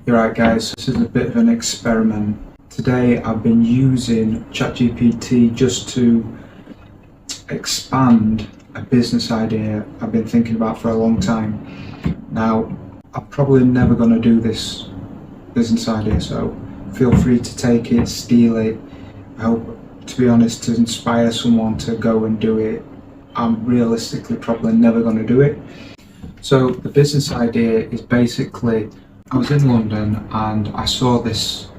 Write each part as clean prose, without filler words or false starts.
You're right guys, this is a bit of an experiment. Today I've been using ChatGPT just to expand a business idea I've been thinking about for a long time. Now, I'm probably never going to do this business idea, so feel free to take it, steal it. I hope, to be honest, to inspire someone to go and do it. I'm realistically probably never going to do it. So the business idea is basically, I was in London and I saw this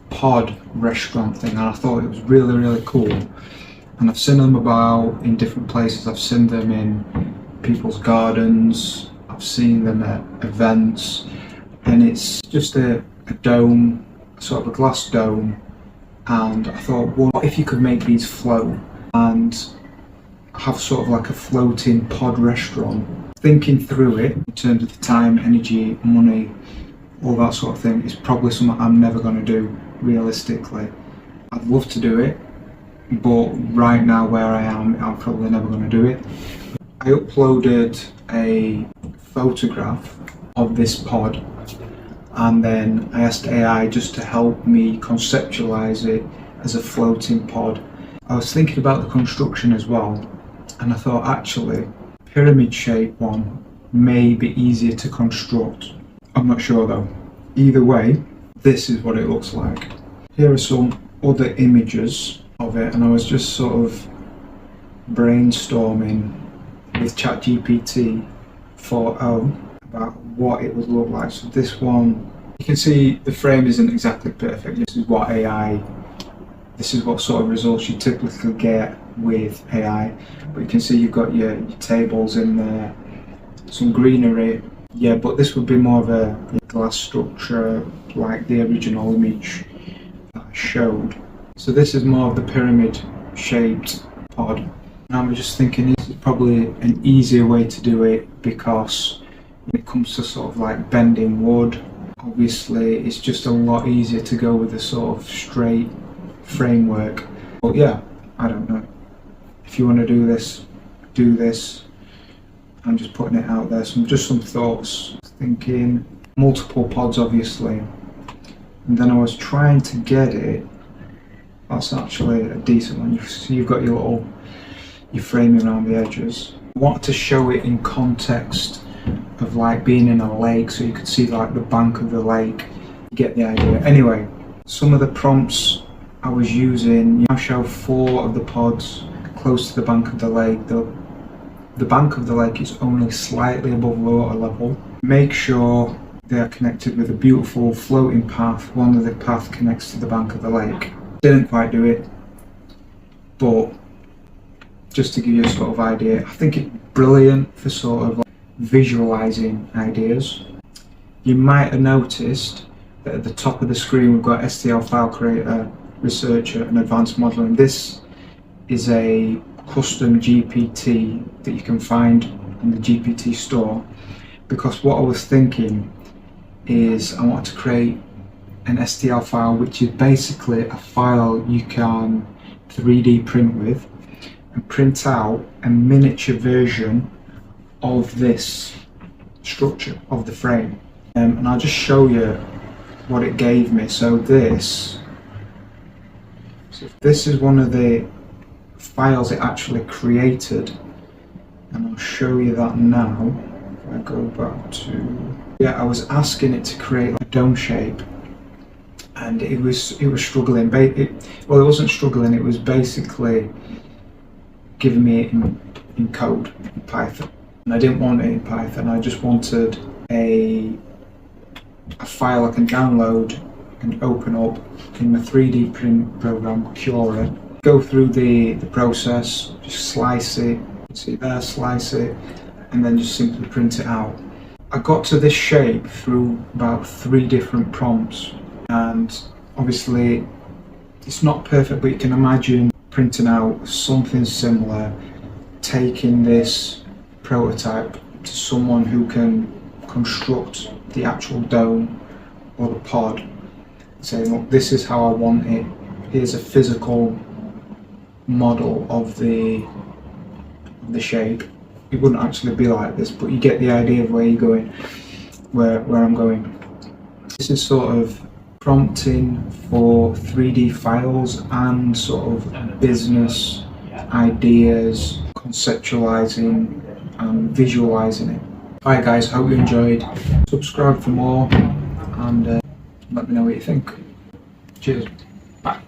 pod restaurant thing and I thought it was really cool. And I've seen them about in different places. I've seen them in people's gardens, I've seen them at events, and it's just a dome, sort of a glass dome. And I thought, well, what if you could make these float and have sort of like a floating pod restaurant? Thinking through it in terms of the time, energy, money, all that sort of thing is probably something I'm never going to do realistically. I'd love to do it, but right now where I am, I'm probably never going to do it. I uploaded a photograph of this pod and then I asked AI just to help me conceptualize it as a floating pod. I was thinking about the construction as well, and I thought actually pyramid shape one may be easier to construct. I'm not sure though. Either way, this is what it looks like. Here are some other images of it, and I was just sort of brainstorming with ChatGPT 4.0 about what it would look like. So this one, you can see the frame isn't exactly perfect. This is what sort of results you typically get with AI. But you can see you've got your tables in there, some greenery. Yeah, but this would be more of a glass structure like the original image that I showed. So this is more of the pyramid shaped pod. And I'm just thinking this is probably an easier way to do it, because when it comes to sort of like bending wood, obviously it's just a lot easier to go with a sort of straight framework. But yeah, I don't know. If you want to do this. I'm just putting it out there. Just some thoughts. Thinking multiple pods, obviously, and then I was trying to get it. That's actually a decent one. You've got your framing around the edges. I wanted to show it in context of like being in a lake, so you could see like the bank of the lake. You get the idea. Anyway, some of the prompts I was using. You now show 4 of the pods close to the bank of the lake. The bank of the lake is only slightly above water level. Make sure they are connected with a beautiful floating path. One of the path connects to the bank of the lake. Didn't quite do it, but just to give you a sort of idea, I think it's brilliant for sort of like visualizing ideas. You might have noticed that at the top of the screen we've got STL File Creator, Researcher and Advanced Modeling. This is a custom GPT that you can find in the GPT store, because what I was thinking is I want to create an STL file, which is basically a file you can 3D print with and print out a miniature version of this structure of the frame. And I'll just show you what it gave me. So this is one of the files it actually created, and I'll show you that now. If I go back to, yeah, I was asking it to create like a dome shape, and it was struggling. Well, it wasn't struggling. It was basically giving me it in code in Python, and I didn't want it in Python. I just wanted a file I can download and open up in the 3D print program Cura. Go through the process, just slice it, see there, slice it, and then just simply print it out. I got to this shape through about 3 different prompts, and obviously it's not perfect, but you can imagine printing out something similar, taking this prototype to someone who can construct the actual dome or the pod, saying, look, this is how I want it, here's a physical model of the shape. It wouldn't actually be like this, but you get the idea of where you're going, where I'm going. This is sort of prompting for 3D files and sort of business ideas, conceptualizing and visualizing it. Alright guys, hope you enjoyed. Subscribe for more and let me know what you think. Cheers. Bye.